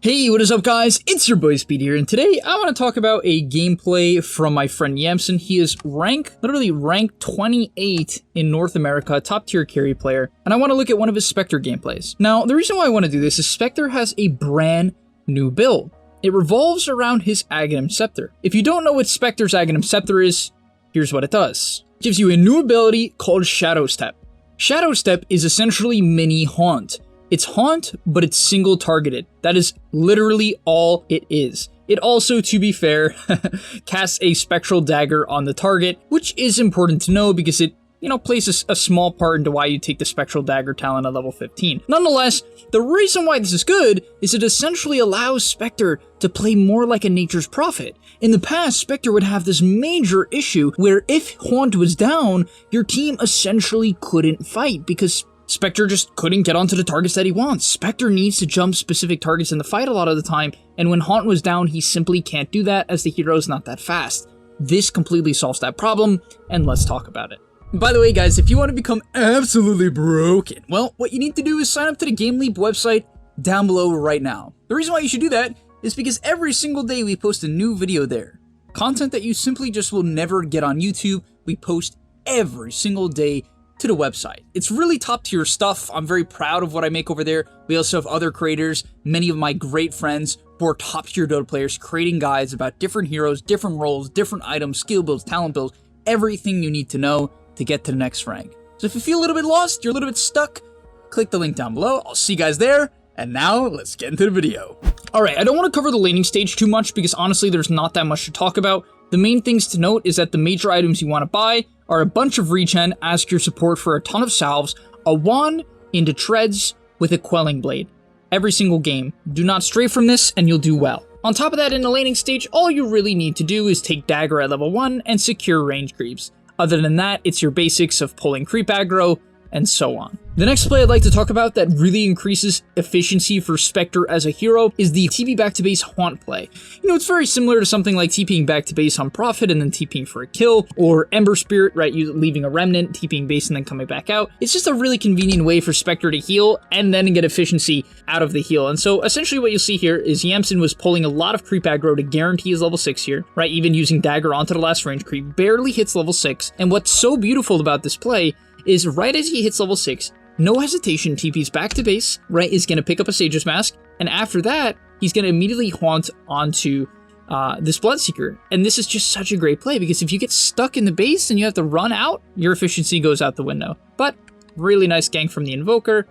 Hey, what is up guys? It's your boy Speed here, and today I want to talk about a gameplay from my friend Yamson. He is literally ranked 28 in North America, top tier carry player, and I want to look at one of his Spectre gameplays. Now, the reason why I want to do this is Spectre has a brand new build. It revolves around his Aghanim Scepter. If you don't know what Spectre's Aghanim Scepter is, here's what it does. It gives you a new ability called Shadow Step. Shadow Step is essentially mini Haunt. It's Haunt, but it's single targeted. That is literally all it is. It also, to be fair, casts a spectral dagger on the target, which is important to know because it, plays a small part into why you take the spectral dagger talent at level 15. Nonetheless, the reason why this is good is it essentially allows Spectre to play more like a nature's prophet. In the past, Spectre would have this major issue where if Haunt was down, your team essentially couldn't fight because Spectre just couldn't get onto the targets that he wants. Spectre needs to jump specific targets in the fight a lot of the time, and when Haunt was down, he simply can't do that as the hero's not that fast. This completely solves that problem, and let's talk about it. By the way, guys, if you want to become absolutely broken, well, what you need to do is sign up to the GameLeap website down below right now. The reason why you should do that is because every single day we post a new video there. Content that you simply just will never get on YouTube, we post every single day to the website. It's really top tier stuff. I'm very proud of what I make over there. We also have other creators, many of my great friends who are top tier Dota players, creating guides about different heroes, different roles, different items, skill builds, talent builds, everything you need to know to get to the next rank. So if you feel a little bit lost, you're a little bit stuck, click the link down below. I'll see you guys there. And now let's get into the video. All right, I don't want to cover the laning stage too much because honestly, there's not that much to talk about. The main things to note is that the major items you want to buy are a bunch of regen, ask your support for a ton of salves, a wand into treads with a quelling blade. Every single game. Do not stray from this and you'll do well. On top of that, in the laning stage, all you really need to do is take dagger at level 1 and secure range creeps. Other than that, it's your basics of pulling creep aggro and so on. The next play I'd like to talk about that really increases efficiency for Spectre as a hero is the TP back to base Haunt play. It's very similar to something like TPing back to base on Prophet and then TPing for a kill, or Ember Spirit, right, you leaving a remnant, TPing base and then coming back out. It's just a really convenient way for Spectre to heal and then get efficiency out of the heal. And so essentially what you'll see here is Yamson was pulling a lot of creep aggro to guarantee his level 6 here, right, even using dagger onto the last range creep, barely hits level 6. And what's so beautiful about this play is right as he hits level 6, no hesitation, TP's back to base, right, is going to pick up a Sage's Mask, and after that, he's going to immediately Haunt onto this Bloodseeker. And this is just such a great play, because if you get stuck in the base and you have to run out, your efficiency goes out the window. But really nice gank from the Invoker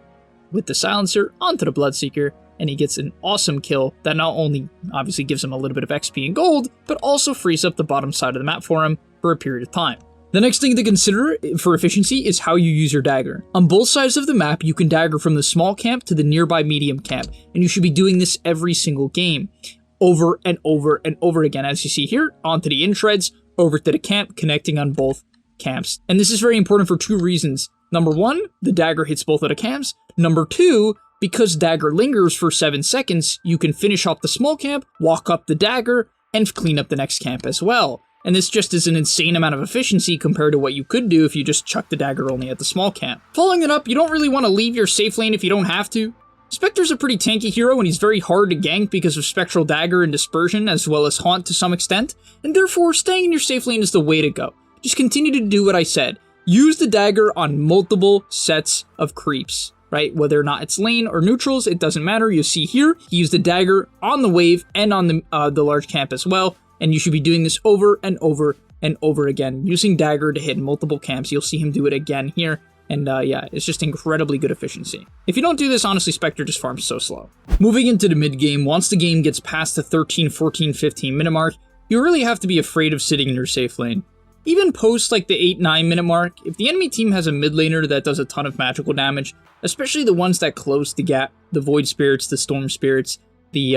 with the Silencer onto the Bloodseeker, and he gets an awesome kill that not only obviously gives him a little bit of XP and gold, but also frees up the bottom side of the map for him for a period of time. The next thing to consider for efficiency is how you use your dagger. On both sides of the map, you can dagger from the small camp to the nearby medium camp, and you should be doing this every single game, over and over and over again. As you see here, onto the in-treads, over to the camp, connecting on both camps. And this is very important for two reasons. Number one, the dagger hits both of the camps. Number two, because dagger lingers for 7 seconds, you can finish off the small camp, walk up the dagger, and clean up the next camp as well. And this just is an insane amount of efficiency compared to what you could do if you just chuck the dagger only at the small camp. Following it up, you don't really want to leave your safe lane if you don't have to. Spectre's a pretty tanky hero and he's very hard to gank because of Spectral Dagger and Dispersion as well as Haunt to some extent, and therefore staying in your safe lane is the way to go. Just continue to do what I said. Use the dagger on multiple sets of creeps, right? Whether or not it's lane or neutrals, it doesn't matter. You see here, he used the dagger on the wave and on the large camp as well. And you should be doing this over and over and over again, using dagger to hit multiple camps. You'll see him do it again here. And yeah, it's just incredibly good efficiency. If you don't do this, honestly, Spectre just farms so slow. Moving into the mid game, once the game gets past the 13, 14, 15 minute mark, you really have to be afraid of sitting in your safe lane. Even post like the 8, 9 minute mark, if the enemy team has a mid laner that does a ton of magical damage, especially the ones that close the gap, the Void Spirits, the Storm Spirits, the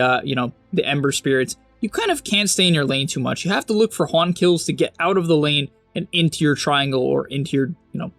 the Ember Spirits, you kind of can't stay in your lane too much. You have to look for Haunt kills to get out of the lane and into your triangle or into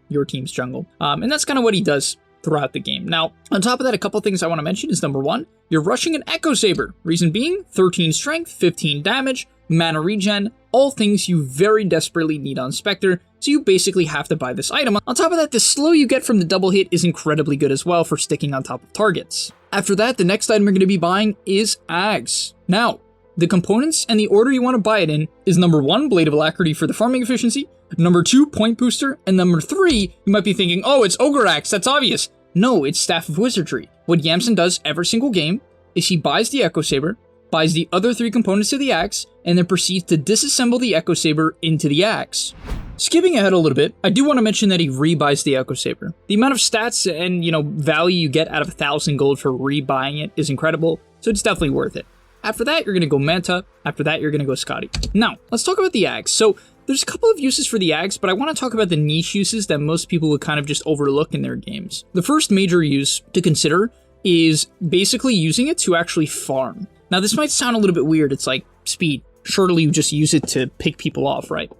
your team's jungle. And that's kind of what he does throughout the game. Now, on top of that, a couple things I want to mention is number one, you're rushing an Echo Saber. Reason being, 13 strength, 15 damage, mana regen, all things you very desperately need on Spectre, so you basically have to buy this item. On top of that, the slow you get from the double hit is incredibly good as well for sticking on top of targets. After that, the next item you're going to be buying is Ags. Now, the components and the order you want to buy it in is number 1, Blade of Alacrity for the farming efficiency, number 2, Point Booster, and number 3, you might be thinking, oh, it's Ogre Axe, that's obvious. No, it's Staff of Wizardry. What Yamson does every single game is he buys the Echo Saber, buys the other 3 components of the axe, and then proceeds to disassemble the Echo Saber into the axe. Skipping ahead a little bit, I do want to mention that he rebuys the Echo Saber. The amount of stats and, value you get out of 1,000 gold for rebuying it is incredible, so it's definitely worth it. After that, you're going to go Manta. After that, you're going to go Scotty. Now, let's talk about the axe. So, there's a couple of uses for the axe, but I want to talk about the niche uses that most people would kind of just overlook in their games. The first major use to consider is basically using it to actually farm. Now, this might sound a little bit weird. It's like, Speed, surely you just use it to pick people off, right?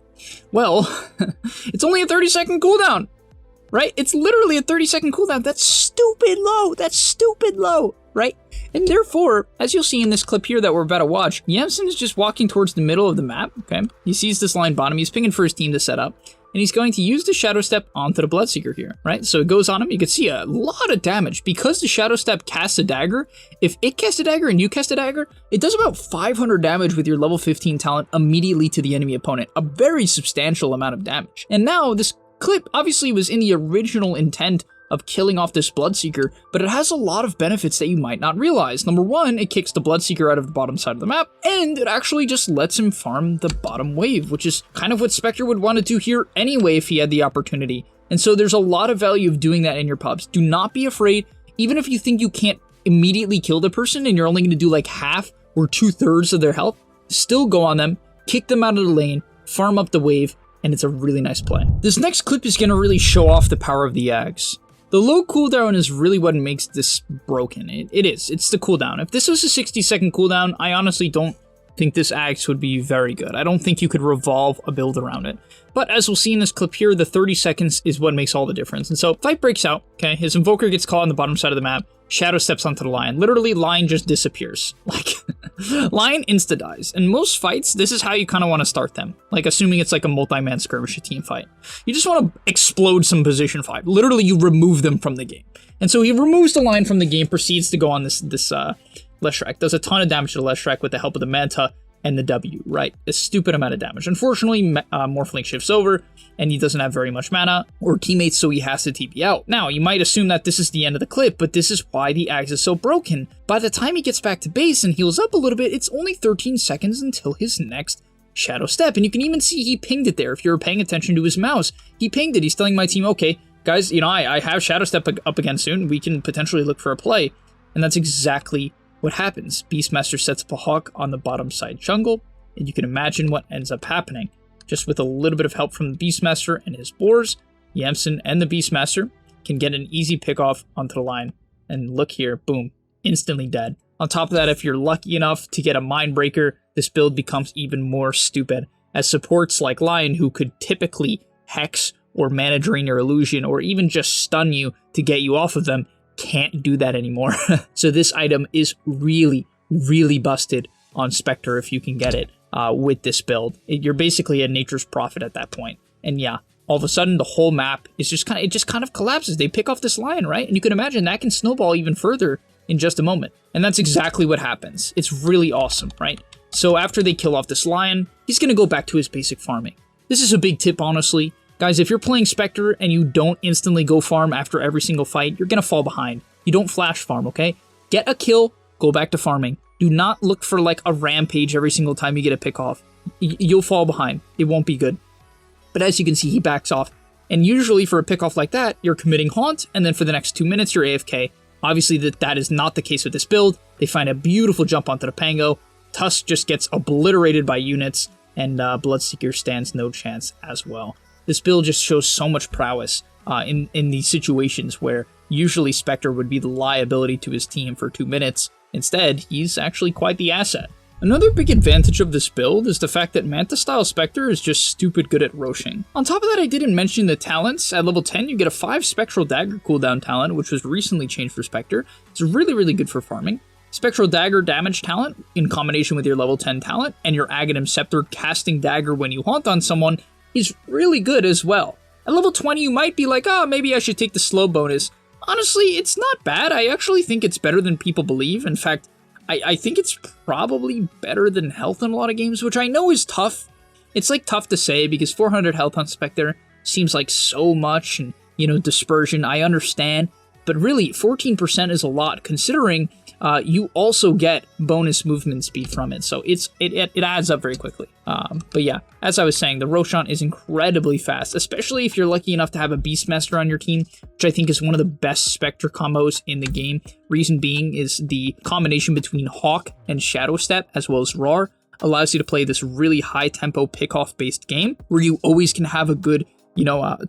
Well, it's only a 30-second cooldown, right? It's literally a 30-second cooldown. That's stupid low. That's stupid low, right? And therefore, as you'll see in this clip here that we're about to watch, Yamson is just walking towards the middle of the map, okay? He sees this line bottom. He's pinging for his team to set up. And he's going to use the Shadow Step onto the Bloodseeker here, right? So it goes on him. You can see a lot of damage. Because the Shadow Step casts a dagger, if it casts a dagger and you cast a dagger, it does about 500 damage with your level 15 talent immediately to the enemy opponent. A very substantial amount of damage. And now this clip obviously was in the original intent of killing off this Bloodseeker, but it has a lot of benefits that you might not realize. Number 1, it kicks the Bloodseeker out of the bottom side of the map, and it actually just lets him farm the bottom wave, which is kind of what Spectre would want to do here anyway if he had the opportunity. And so there's a lot of value of doing that in your pubs. Do not be afraid, even if you think you can't immediately kill the person and you're only going to do like half or 2/3 of their health, still go on them, kick them out of the lane, farm up the wave, and it's a really nice play. This next clip is going to really show off the power of the Ags. The low cooldown is really what makes this broken. It is. It's the cooldown. If this was a 60-second cooldown, I honestly don't think this axe would be very good. I don't think you could revolve a build around it. But as we'll see in this clip here, the 30 seconds is what makes all the difference. And so, fight breaks out, okay? His Invoker gets caught on the bottom side of the map. Shadow steps onto the Lion. Literally, Lion just disappears. Like, Lion insta-dies. In most fights, this is how you kind of want to start them. Like, assuming it's like a multi-man skirmish, a team fight. You just want to explode some position 5. Literally, you remove them from the game. And so he removes the Lion from the game, proceeds to go on this Leshrac. Does a ton of damage to the Leshrac with the help of the Manta and the W, right? A stupid amount of damage. Unfortunately, Morphling shifts over, and he doesn't have very much mana or teammates, so he has to TP out. Now, you might assume that this is the end of the clip, but this is why the Axe is so broken. By the time he gets back to base and heals up a little bit, it's only 13 seconds until his next Shadow Step. And you can even see he pinged it there. If you're paying attention to his mouse, he pinged it. He's telling my team, okay, guys, I have Shadow Step up again soon. We can potentially look for a play. And that's exactly what happens. Beastmaster sets up a Hawk on the bottom side jungle, and you can imagine what ends up happening. Just with a little bit of help from the Beastmaster and his boars, Yamson and the Beastmaster can get an easy pickoff onto the line. And look here, boom, instantly dead. On top of that, if you're lucky enough to get a Mindbreaker, this build becomes even more stupid, as supports like Lion, who could typically Hex or Mana Drain your Illusion, or even just stun you to get you off of them, can't do that anymore. So this item is really, really busted on Spectre if you can get it with this build. You're basically a Nature's Prophet at that point. And yeah, all of a sudden the whole map is just kind of collapses. They pick off this Lion, right? And you can imagine that can snowball even further in just a moment. And that's exactly what happens. It's really awesome, right? So after they kill off this Lion, he's going to go back to his basic farming. This is a big tip, honestly. Guys, if you're playing Spectre and you don't instantly go farm after every single fight, you're going to fall behind. You don't flash farm, okay? Get a kill, go back to farming. Do not look for like a rampage every single time you get a pick off. You'll fall behind. It won't be good. But as you can see, he backs off. And usually for a pick off like that, you're committing Haunt, and then for the next 2 minutes, you're AFK. Obviously, that is not the case with this build. They find a beautiful jump onto the Pango. Tusk just gets obliterated by units, and Bloodseeker stands no chance as well. This build just shows so much prowess in these situations where usually Spectre would be the liability to his team for 2 minutes. Instead, he's actually quite the asset. Another big advantage of this build is the fact that Manta-style Spectre is just stupid good at roshing. On top of that, I didn't mention the talents. At level 10, you get a 5 Spectral Dagger cooldown talent, which was recently changed for Spectre. It's really, really good for farming. Spectral Dagger damage talent, in combination with your level 10 talent, and your Aghanim Scepter casting dagger when you haunt on someone, is really good as well. At level 20, you might be like, oh, maybe I should take the slow bonus. Honestly, it's not bad. I actually think it's better than people believe. In fact, I think it's probably better than health in a lot of games, which I know is tough. It's like tough to say because 400 health on Spectre seems like so much, and dispersion, I understand. But really, 14% is a lot, considering you also get bonus movement speed from it, so it adds up very quickly. But yeah, as I was saying, the Roshan is incredibly fast, especially if you're lucky enough to have a Beastmaster on your team, which I think is one of the best Spectre combos in the game. Reason being is the combination between Hawk and Shadow Step, as well as Rar, allows you to play this really high-tempo pick-off-based game, where you always can have a good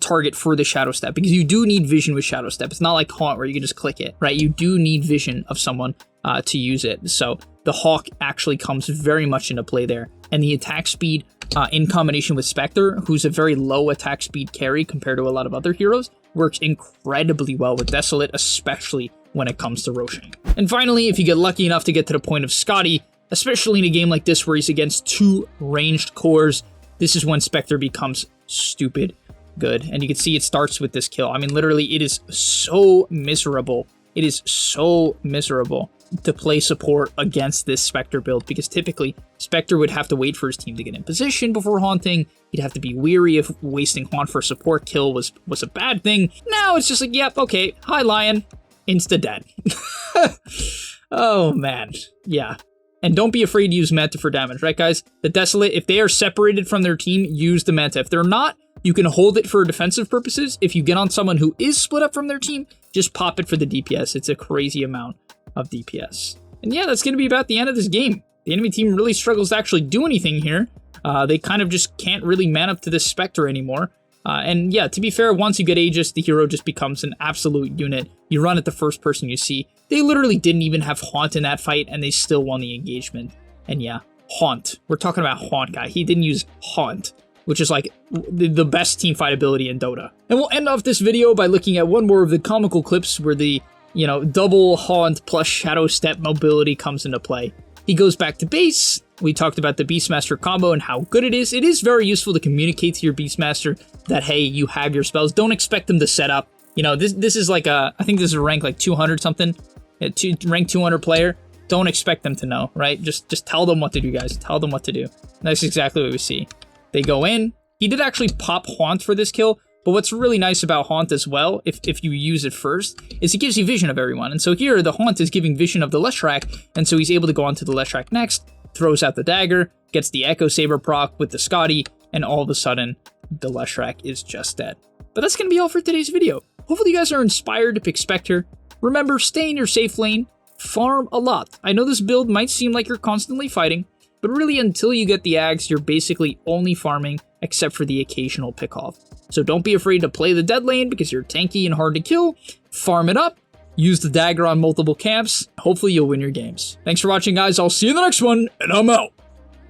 target for the Shadow Step, because you do need vision with Shadow Step. It's not like Haunt where you can just click it, right? You do need vision of someone to use it. So the Hawk actually comes very much into play there. And the attack speed in combination with Spectre, who's a very low attack speed carry compared to a lot of other heroes, works incredibly well with Desolate, especially when it comes to Roshan. And finally, if you get lucky enough to get to the point of Scotty, especially in a game like this where he's against 2 ranged cores, this is when Spectre becomes stupid good. And you can see it starts with this kill. I mean, literally, it is so miserable. It is so miserable to play support against this Spectre build, because typically Spectre would have to wait for his team to get in position before haunting. He'd have to be weary if wasting haunt for a support kill was a bad thing. Now it's just like, yep, okay, hi Lion, insta-dead. Oh man, yeah. And don't be afraid to use Manta for damage, right guys? The Desolate, if they are separated from their team, use the Manta. If they're not, you can hold it for defensive purposes. If you get on someone who is split up from their team, just pop it for the DPS. It's a crazy amount of DPS. And yeah, that's going to be about the end of this game. The enemy team really struggles to actually do anything here. They kind of just can't really man up to this Spectre anymore. And yeah, to be fair, once you get Aegis, the hero just becomes an absolute unit. You run at the first person you see. They literally didn't even have Haunt in that fight, and they still won the engagement. And yeah, Haunt. We're talking about Haunt, guy. He didn't use Haunt, which is like the best teamfight ability in Dota. And we'll end off this video by looking at one more of the comical clips where the, double Haunt plus Shadow Step mobility comes into play. He goes back to base. We talked about the Beastmaster combo and how good it is. It is very useful to communicate to your Beastmaster that, hey, you have your spells. Don't expect them to set up. This is like I think this is a rank like 200 something, rank 200 player. Don't expect them to know, right? Just tell them what to do, guys. Tell them what to do. And that's exactly what we see. They go in. He did actually pop Haunt for this kill, but what's really nice about Haunt as well, if you use it first, is it gives you vision of everyone. And so here, the Haunt is giving vision of the Leshrac, and so he's able to go on to the Leshrac next, throws out the dagger, gets the Echo Saber proc with the Scotty, and all of a sudden, the Leshrac is just dead. But that's going to be all for today's video. Hopefully you guys are inspired to pick Spectre. Remember, stay in your safe lane, farm a lot. I know this build might seem like you're constantly fighting, but really until you get the Ags, you're basically only farming except for the occasional pick-off. So don't be afraid to play the dead lane because you're tanky and hard to kill. Farm it up, use the dagger on multiple camps. Hopefully you'll win your games. Thanks for watching, guys. I'll see you in the next one, and I'm out.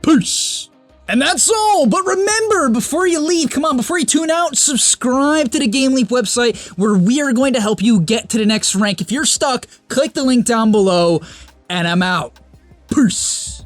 Peace. And that's all, but remember, before you leave, before you tune out, subscribe to the GameLeap website where we are going to help you get to the next rank. If you're stuck, click the link down below, and I'm out. Peace.